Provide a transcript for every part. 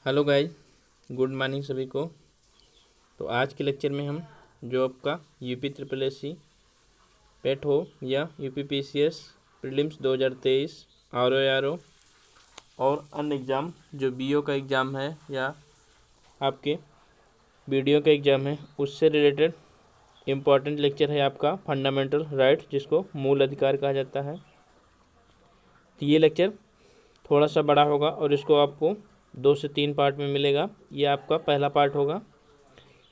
Hello guys, good morning सभी को। तो आज के लेक्चर में हम जो आपका यूपी ट्रिपल एस सी पेट हो या यूपी पीसीएस प्रीलिम्स 2023 आर और अन्य एग्ज़ाम जो बीओ का एग्ज़ाम है या आपके वीडियो का एग्ज़ाम है उससे रिलेटेड इम्पॉर्टेंट लेक्चर है आपका फंडामेंटल राइट, जिसको मूल अधिकार कहा जाता है। तो ये लेक्चर थोड़ा सा बड़ा होगा और इसको आपको 2 से 3 पार्ट में मिलेगा। ये आपका पहला पार्ट होगा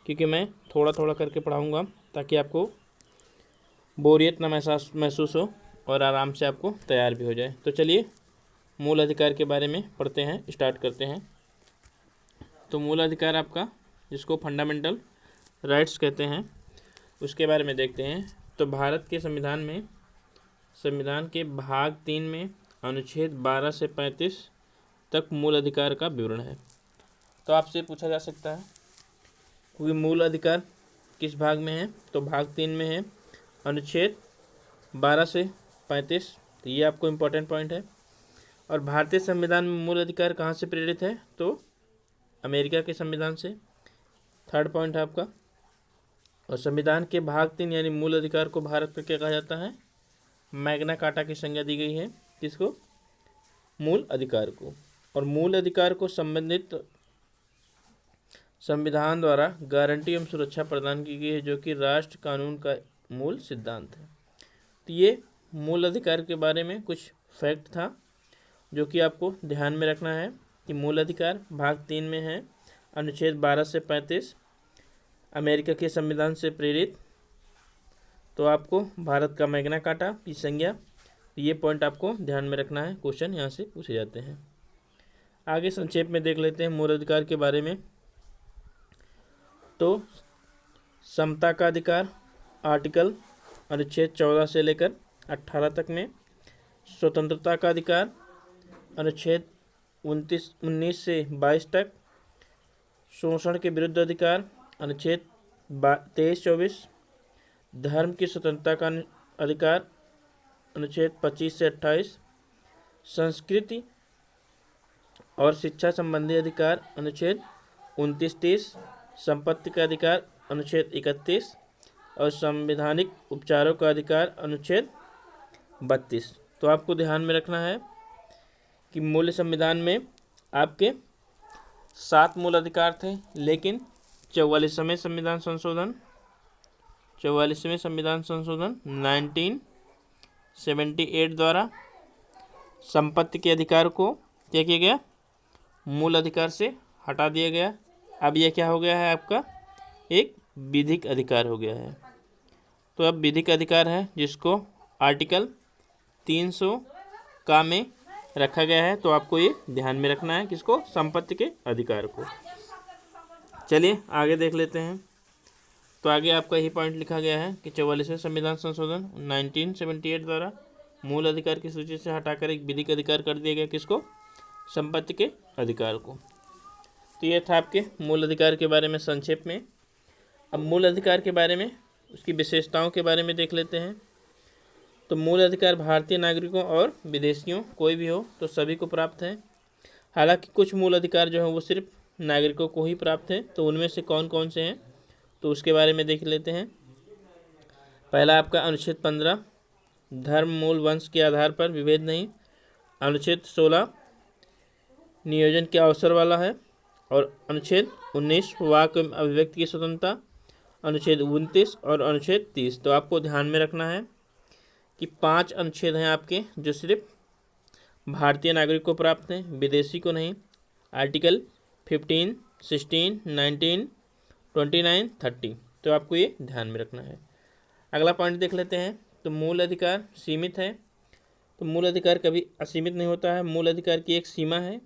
क्योंकि मैं थोड़ा थोड़ा करके पढ़ाऊँगा ताकि आपको बोरियत ना महसूस हो और आराम से आपको तैयार भी हो जाए। तो चलिए मूल अधिकार के बारे में पढ़ते हैं, स्टार्ट करते हैं। तो मूल अधिकार आपका जिसको फंडामेंटल राइट्स कहते हैं उसके बारे में देखते हैं। तो भारत के संविधान के भाग 3 में अनुच्छेद 12 से 35 तक मूल अधिकार का विवरण है। तो आपसे पूछा जा सकता है कि मूल अधिकार किस भाग में है, तो भाग 3 में है, अनुच्छेद 12 से 35। तो ये आपको इम्पोर्टेंट पॉइंट है। और भारतीय संविधान में मूल अधिकार कहाँ से प्रेरित है, तो अमेरिका के संविधान से। थर्ड पॉइंट है आपका। और संविधान के भाग 3 यानी मूल अधिकार को भारत का क्या कहा जाता है, मैग्ना कार्टा की संज्ञा दी गई है। किसको, मूल अधिकार को। और मूल अधिकार को संबंधित संविधान द्वारा गारंटी एवं सुरक्षा प्रदान की गई है, जो कि राष्ट्र कानून का मूल सिद्धांत है। तो ये मूल अधिकार के बारे में कुछ फैक्ट था जो कि आपको ध्यान में रखना है कि मूल अधिकार भाग 3 में है, अनुच्छेद 12 से 35, अमेरिका के संविधान से प्रेरित। तो आपको भारत का मैग्ना कार्टा की संज्ञा, ये पॉइंट आपको ध्यान में रखना है, क्वेश्चन यहाँ से पूछे जाते हैं। आगे संक्षेप में देख लेते हैं मूल अधिकार के बारे में। तो समता का अधिकार आर्टिकल अनुच्छेद 14 से लेकर 18 तक में, स्वतंत्रता का अधिकार अनुच्छेद 19 से 22 तक, शोषण के विरुद्ध अधिकार अनुच्छेद 23-24, धर्म की स्वतंत्रता का अधिकार अनुच्छेद 25 से 28, संस्कृति और शिक्षा संबंधी अधिकार अनुच्छेद 29-30, संपत्ति का अधिकार अनुच्छेद 31 और संवैधानिक उपचारों का अधिकार अनुच्छेद 32। तो आपको ध्यान में रखना है कि मूल संविधान में आपके 7 मूल अधिकार थे, लेकिन 44वें संविधान संशोधन 1978 द्वारा संपत्ति के अधिकार को क्या किया गया, मूल अधिकार से हटा दिया गया। अब यह क्या हो गया है, आपका एक विधिक अधिकार हो गया है। तो अब विधिक अधिकार है जिसको आर्टिकल 300 का में रखा गया है। तो आपको ये ध्यान में रखना है, किसको, संपत्ति के अधिकार को। चलिए आगे देख लेते हैं। तो आगे आपका यही पॉइंट लिखा गया है कि 44वें संविधान संशोधन 1978 द्वारा मूल अधिकार की सूची से हटाकर एक विधिक अधिकार कर दिया गया, किसको, संपत्ति के अधिकार को। तो ये था आपके मूल अधिकार के बारे में संक्षेप में। अब मूल अधिकार के बारे में उसकी विशेषताओं के बारे में देख लेते हैं। तो मूल अधिकार भारतीय नागरिकों और विदेशियों कोई भी हो तो सभी को प्राप्त है। हालांकि कुछ मूल अधिकार जो है वो सिर्फ नागरिकों को ही प्राप्त है। तो उनमें से कौन कौन से हैं, तो उसके बारे में देख लेते हैं। पहला आपका अनुच्छेद 15, धर्म मूल वंश के आधार पर विभेद नहीं। अनुच्छेद 16, नियोजन के अवसर वाला है। और अनुच्छेद 19, वाक एवं अभिव्यक्ति की स्वतंत्रता। अनुच्छेद 29 और अनुच्छेद 30। तो आपको ध्यान में रखना है कि 5 अनुच्छेद हैं आपके जो सिर्फ भारतीय नागरिक को प्राप्त हैं, विदेशी को नहीं। आर्टिकल 15, 16, 19, 29, 30। तो आपको ये ध्यान में रखना है। अगला पॉइंट देख लेते हैं। तो मूल अधिकार सीमित है। तो मूल अधिकार कभी असीमित नहीं होता है। मूल अधिकार की एक सीमा है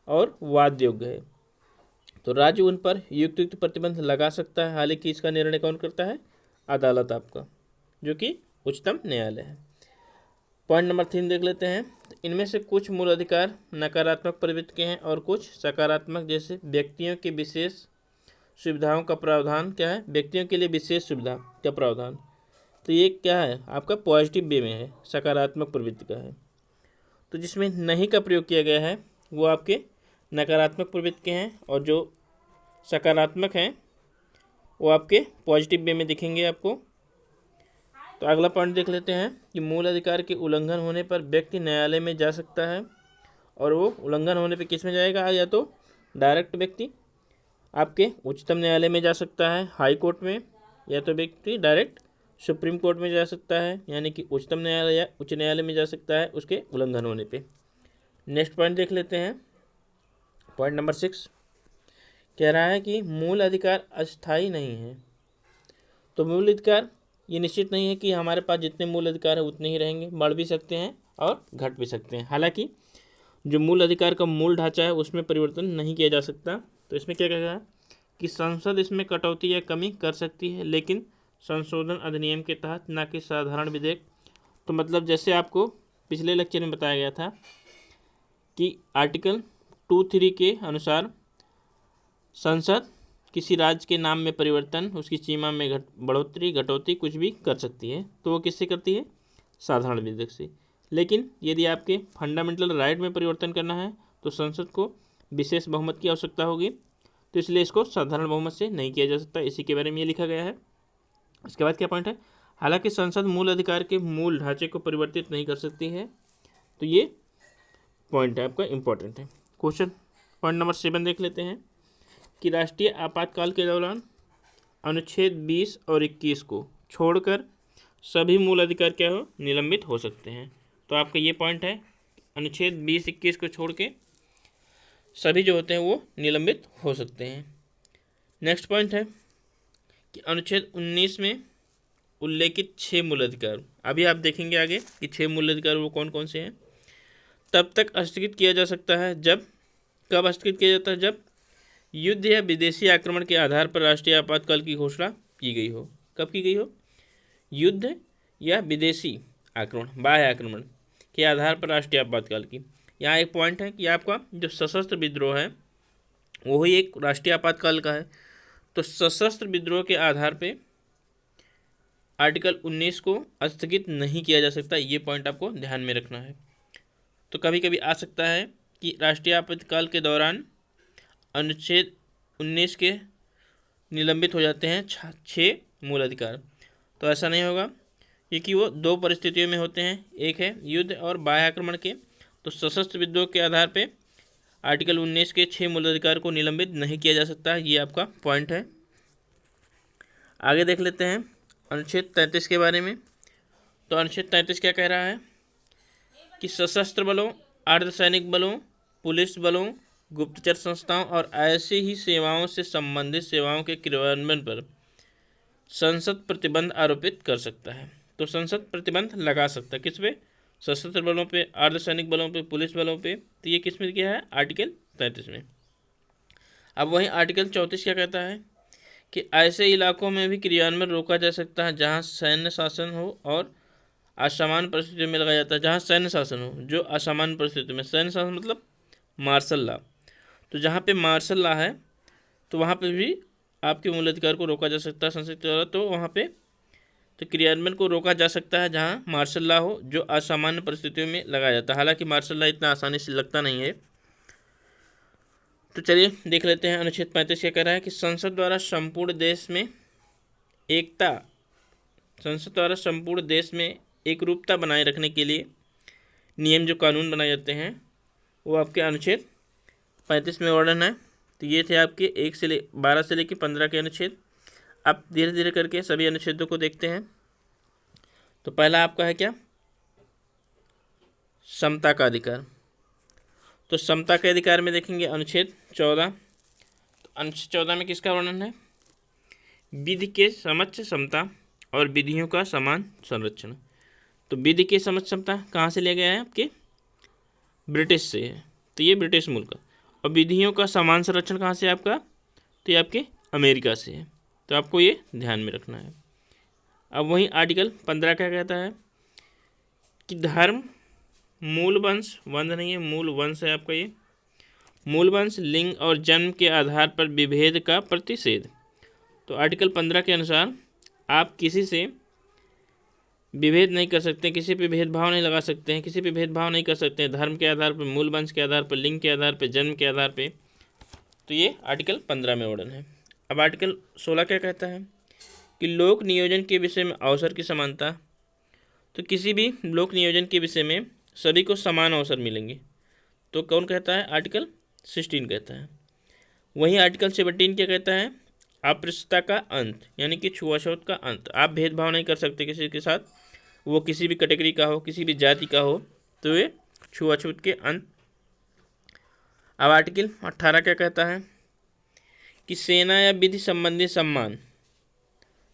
और वाद योग्य है। तो राज्य उन पर युक्त प्रतिबंध लगा सकता है। हालांकि इसका निर्णय कौन करता है, अदालत आपका, जो कि उच्चतम न्यायालय है। पॉइंट नंबर 3 देख लेते हैं। तो इनमें से कुछ मूल अधिकार नकारात्मक प्रवृत्ति के हैं और कुछ सकारात्मक, जैसे व्यक्तियों की विशेष सुविधाओं का प्रावधान क्या है, व्यक्तियों के लिए विशेष सुविधा का प्रावधान। तो ये क्या है, आपका पॉजिटिव वे में है, सकारात्मक प्रवृत्ति का है। तो जिसमें नहीं का प्रयोग किया गया है वो आपके नकारात्मक प्रवृत्ति के हैं और जो सकारात्मक हैं वो आपके पॉजिटिव वे में दिखेंगे आपको। तो अगला पॉइंट देख लेते हैं कि मूल अधिकार के उल्लंघन होने पर व्यक्ति न्यायालय में जा सकता है, और वो उल्लंघन होने पर किस में जाएगा, या तो डायरेक्ट व्यक्ति आपके उच्चतम न्यायालय में जा सकता है हाई कोर्ट में, या तो व्यक्ति डायरेक्ट सुप्रीम कोर्ट में जा सकता है यानी कि उच्चतम न्यायालय या उच्च न्यायालय में जा सकता है उसके उल्लंघन होने पे। नेक्स्ट पॉइंट देख लेते हैं, पॉइंट नंबर 6 कह रहा है कि मूल अधिकार अस्थायी नहीं है। तो मूल अधिकार ये निश्चित नहीं है कि हमारे पास जितने मूल अधिकार है उतने ही रहेंगे, बढ़ भी सकते हैं और घट भी सकते हैं। हालांकि जो मूल अधिकार का मूल ढांचा है उसमें परिवर्तन नहीं किया जा सकता। तो इसमें क्या कहेगा कि संसद इसमें कटौती या कमी कर सकती है, लेकिन संशोधन अधिनियम के तहत, ना कि साधारण विधेयक। तो मतलब जैसे आपको पिछले लेक्चर में बताया गया था कि आर्टिकल 2(3) के अनुसार संसद किसी राज्य के नाम में परिवर्तन, उसकी सीमा में बढ़ोतरी घटौती कुछ भी कर सकती है। तो वो किससे करती है, साधारण विधेयक से। लेकिन यदि आपके फंडामेंटल राइट में परिवर्तन करना है तो संसद को विशेष बहुमत की आवश्यकता होगी, तो इसलिए इसको साधारण बहुमत से नहीं किया जा सकता। इसी के बारे में ये लिखा गया है। इसके बाद क्या पॉइंट है, हालांकि संसद मूल अधिकार के मूल ढांचे को परिवर्तित नहीं कर सकती है। तो ये पॉइंट है आपका इम्पोर्टेंट है। क्वेश्चन पॉइंट नंबर 7 देख लेते हैं कि राष्ट्रीय आपातकाल के दौरान अनुच्छेद 20 और 21 को छोड़कर सभी मूल अधिकार क्या हो, निलंबित हो सकते हैं। तो आपका ये पॉइंट है, अनुच्छेद 20-21 को छोड़ के सभी जो होते हैं वो निलंबित हो सकते हैं। नेक्स्ट पॉइंट है कि अनुच्छेद 19 में उल्लेखित 6 मूल अधिकार, अभी आप देखेंगे आगे कि 6 मूल अधिकार वो कौन कौन से हैं, तब तक स्थगित किया जा सकता है जब, कब स्थगित किया जाता है, जब युद्ध या विदेशी आक्रमण के आधार पर राष्ट्रीय आपातकाल की घोषणा की गई हो। कब की गई हो, युद्ध या विदेशी आक्रमण, बाह्य आक्रमण के आधार पर राष्ट्रीय आपातकाल की। यहाँ एक पॉइंट है कि आपका जो सशस्त्र विद्रोह है वो ही एक राष्ट्रीय आपातकाल का है। तो सशस्त्र विद्रोह के आधार पे आर्टिकल 19 को स्थगित नहीं किया जा सकता, ये पॉइंट आपको ध्यान में रखना है। तो कभी कभी आ सकता है कि राष्ट्रीय आपातकाल के दौरान अनुच्छेद 19 के निलंबित हो जाते हैं 6 मूल अधिकार। तो ऐसा नहीं होगा क्योंकि वो 2 परिस्थितियों में होते हैं, एक है युद्ध और बाह्य आक्रमण के। तो सशस्त्र विद्रोह के आधार पे आर्टिकल 19 के 6 मूल अधिकार को निलंबित नहीं किया जा सकता, ये आपका पॉइंट है। आगे देख लेते हैं अनुच्छेद 33 के बारे में। तो अनुच्छेद 33 क्या कह रहा है कि सशस्त्र बलों, अर्धसैनिक बलों, पुलिस बलों, गुप्तचर संस्थाओं और ऐसी ही सेवाओं से संबंधित सेवाओं के क्रियान्वयन पर संसद प्रतिबंध आरोपित कर सकता है। तो संसद प्रतिबंध लगा सकता है किस पे, सशस्त्र बलों पे, अर्धसैनिक बलों पे, पुलिस बलों पे। तो ये किस में किया है, आर्टिकल 33 में। अब वहीं आर्टिकल 34 क्या कहता है कि ऐसे इलाकों में भी क्रियान्वयन रोका जा सकता है जहां सैन्य शासन हो और असामान्य परिस्थितियों में लगाया जाता है। जहां सैन्य शासन हो, जो असामान्य परिस्थितियों में, सैन्य शासन मतलब मार्शल लॉ, तो जहाँ पे मार्शल लॉ है तो वहाँ पे भी आपके मूल अधिकार को रोका जा सकता है संसद द्वारा। तो वहाँ पे तो क्रियान्वयन को रोका जा सकता है जहाँ मार्शल लॉ हो जो असामान्य परिस्थितियों में लगाया जाता है। हालांकि मार्शल लॉ इतना आसानी से लगता नहीं है। तो चलिए देख लेते हैं अनुच्छेद 35 क्या कह रहा है कि संसद द्वारा संपूर्ण देश में एकता, संसद द्वारा संपूर्ण देश में एकरूपता बनाए रखने के लिए नियम जो कानून बनाए जाते हैं वो आपके अनुच्छेद 35 में वर्णन है। तो ये थे आपके 12 से लेकर 15 के अनुच्छेद। अब धीरे धीरे करके सभी अनुच्छेदों को देखते हैं। तो पहला आपका है क्या, समता का अधिकार। तो समता के अधिकार में देखेंगे अनुच्छेद 14। तो अनुच्छेद 14 में किसका वर्णन है, विधि के समक्ष समता और विधियों का समान संरक्षण। तो विधि के समक्ष समता कहाँ से लिया गया है, आपके ब्रिटिश से है, तो ये ब्रिटिश मूल का। और विधियों का समान संरक्षण कहाँ से आपका, तो ये आपके अमेरिका से है। तो आपको ये ध्यान में रखना है। अब वहीं आर्टिकल 15 क्या कहता है कि धर्म, मूल वंश, वंश नहीं है मूल वंश है आपका, ये मूल वंश, लिंग और जन्म के आधार पर विभेद का प्रतिषेध। तो आर्टिकल 15 के अनुसार आप किसी से विभेद नहीं कर सकते, किसी पे भेदभाव नहीं लगा सकते हैं, किसी पे भेदभाव नहीं कर सकते हैं, धर्म के आधार पर, मूल वंश के आधार पर, लिंग के आधार पर, जन्म के आधार पर। तो ये आर्टिकल 15 में वर्णन है। अब आर्टिकल 16 क्या कहता है कि लोक नियोजन के विषय में अवसर की समानता। तो किसी भी लोक नियोजन के विषय में सभी को समान अवसर मिलेंगे। तो कौन कहता है? आर्टिकल 16 कहता है। वहीं आर्टिकल 17 क्या कहता है? अस्पृश्यता का अंत, यानी कि छुआछूत का अंत। आप भेदभाव नहीं कर सकते किसी के साथ, वो किसी भी कैटेगरी का हो, किसी भी जाति का हो, तो ये छुआछूत के अंत। अब आर्टिकल 18 क्या कहता है कि सेना या विधि संबंधी सम्मान।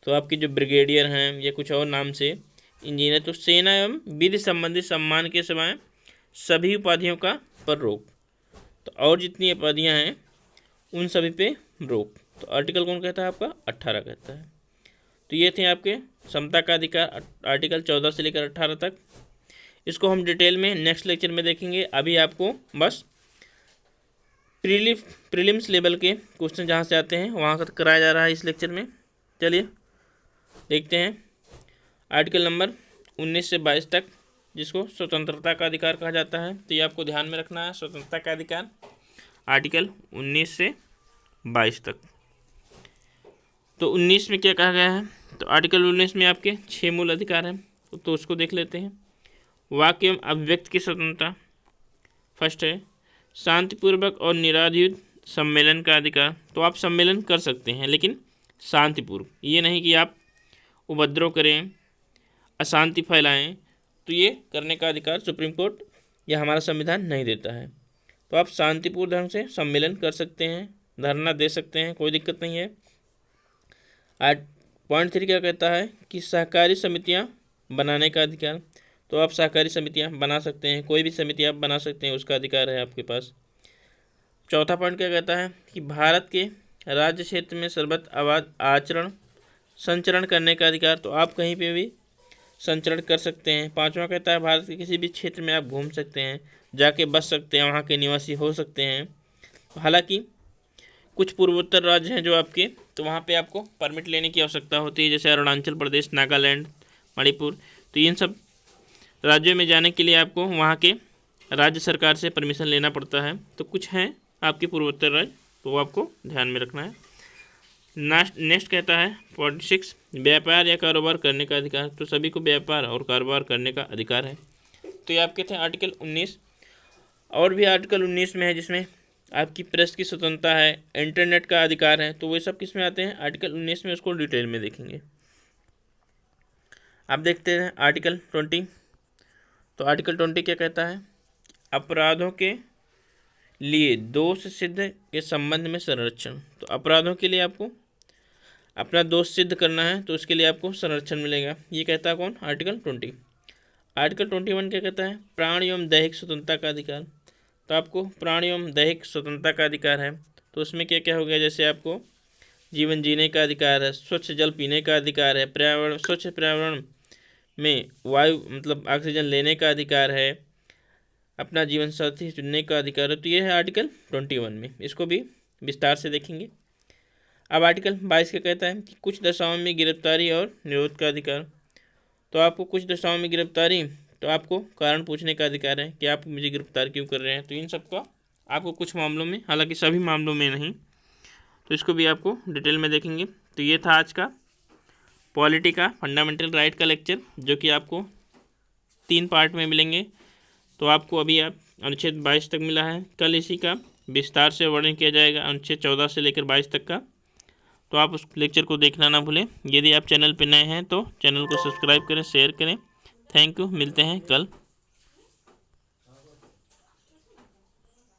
तो आपके जो ब्रिगेडियर हैं या कुछ और नाम से इंजीनियर, तो सेना एवं विधि संबंधी सम्मान के समय सभी उपाधियों का पर रोक। तो और जितनी उपाधियां हैं उन सभी पे रोक। तो आर्टिकल कौन कहता है? आपका 18 कहता है। तो ये थे आपके समता का अधिकार, आर्टिकल 14 से लेकर 18 तक। इसको हम डिटेल में नेक्स्ट लेक्चर में देखेंगे। अभी आपको बस प्रीलिम्स लेवल के क्वेश्चन जहाँ से आते हैं वहाँ तक कराया जा रहा है इस लेक्चर में। चलिए देखते हैं आर्टिकल नंबर 19 से 22 तक, जिसको स्वतंत्रता का अधिकार कहा जाता है। तो ये आपको ध्यान में रखना है, स्वतंत्रता का अधिकार आर्टिकल 19 से 22 तक। तो 19 में क्या कहा गया है? तो आर्टिकल 19 में आपके 6 मूल अधिकार हैं, तो उसको देख लेते हैं। वाक्य एवं अभिव्यक्ति की स्वतंत्रता फर्स्ट है। शांतिपूर्वक और निरायुध सम्मेलन का अधिकार। तो आप सम्मेलन कर सकते हैं लेकिन शांतिपूर्वक, ये नहीं कि आप उपद्रव करें, अशांति फैलाएं। तो ये करने का अधिकार सुप्रीम कोर्ट या हमारा संविधान नहीं देता है। तो आप शांतिपूर्ण ढंग से सम्मेलन कर सकते हैं, धरना दे सकते हैं, कोई दिक्कत नहीं है। पॉइंट 3 क्या कहता है कि सहकारी समितियां बनाने का अधिकार। तो आप सहकारी समितियां बना सकते हैं, कोई भी समिति आप बना सकते हैं, उसका अधिकार है आपके पास। चौथा पॉइंट क्या कहता है कि भारत के राज्य क्षेत्र में सर्वत्र आचरण संचरण करने का अधिकार। तो आप कहीं पे भी संचरण कर सकते हैं। पांचवा कहता है भारत के किसी भी क्षेत्र में आप घूम सकते हैं, जाके बस सकते हैं, वहाँ के निवासी हो सकते हैं। हालांकि कुछ पूर्वोत्तर राज्य हैं जो आपके, तो वहाँ पे आपको परमिट लेने की आवश्यकता होती है, जैसे अरुणाचल प्रदेश, नागालैंड, मणिपुर। तो इन सब राज्यों में जाने के लिए आपको वहाँ के राज्य सरकार से परमिशन लेना पड़ता है। तो कुछ हैं आपके पूर्वोत्तर राज्य, तो आपको ध्यान में रखना है। नेक्स्ट कहता है 46 व्यापार या कारोबार करने का अधिकार। तो सभी को व्यापार और कारोबार करने का अधिकार है। तो ये आपके थे आर्टिकल 19। और भी आर्टिकल 19 में है जिसमें आपकी प्रेस की स्वतंत्रता है, इंटरनेट का अधिकार है। तो वो सब किस में आते हैं? आर्टिकल 19 में, उसको डिटेल में देखेंगे। आप देखते हैं आर्टिकल 20। तो आर्टिकल 20 क्या कहता है? अपराधों के लिए दोष सिद्ध के संबंध में संरक्षण। तो अपराधों के लिए आपको अपना दोष सिद्ध करना है, तो उसके लिए आपको संरक्षण मिलेगा। ये कहता है कौन? आर्टिकल 20। आर्टिकल 21 क्या कहता है? प्राण एवं दैहिक स्वतंत्रता का अधिकार। तो आपको प्राण एवं दैहिक स्वतंत्रता का अधिकार है। तो उसमें क्या क्या हो गया? जैसे आपको जीवन जीने का अधिकार है, स्वच्छ जल पीने का अधिकार है, पर्यावरण स्वच्छ पर्यावरण में वायु मतलब ऑक्सीजन लेने का अधिकार है, अपना जीवन साथी चुनने का अधिकार है। तो ये है आर्टिकल 21 में, इसको भी विस्तार से देखेंगे। अब आर्टिकल 22 क्या कहता है कि कुछ दशाओं में गिरफ्तारी और निरोध का अधिकार। तो आपको कुछ दशाओं में गिरफ्तारी, तो आपको कारण पूछने का अधिकार है कि आप मुझे गिरफ्तार क्यों कर रहे हैं। तो इन सब का आपको कुछ मामलों में, हालांकि सभी मामलों में नहीं, तो इसको भी आपको डिटेल में देखेंगे। तो ये था आज का पॉलिटी का फंडामेंटल राइट का लेक्चर, जो कि आपको 3 पार्ट में मिलेंगे। तो आपको अभी आप अनुच्छेद 22 तक मिला है, कल इसी का विस्तार से वर्णन किया जाएगा अनुच्छेद 14 से लेकर 22 तक का। तो आप उस लेक्चर को देखना ना भूलें। यदि आप चैनल पर नए हैं तो चैनल को सब्सक्राइब करें, शेयर करें। थैंक यू, मिलते हैं कल।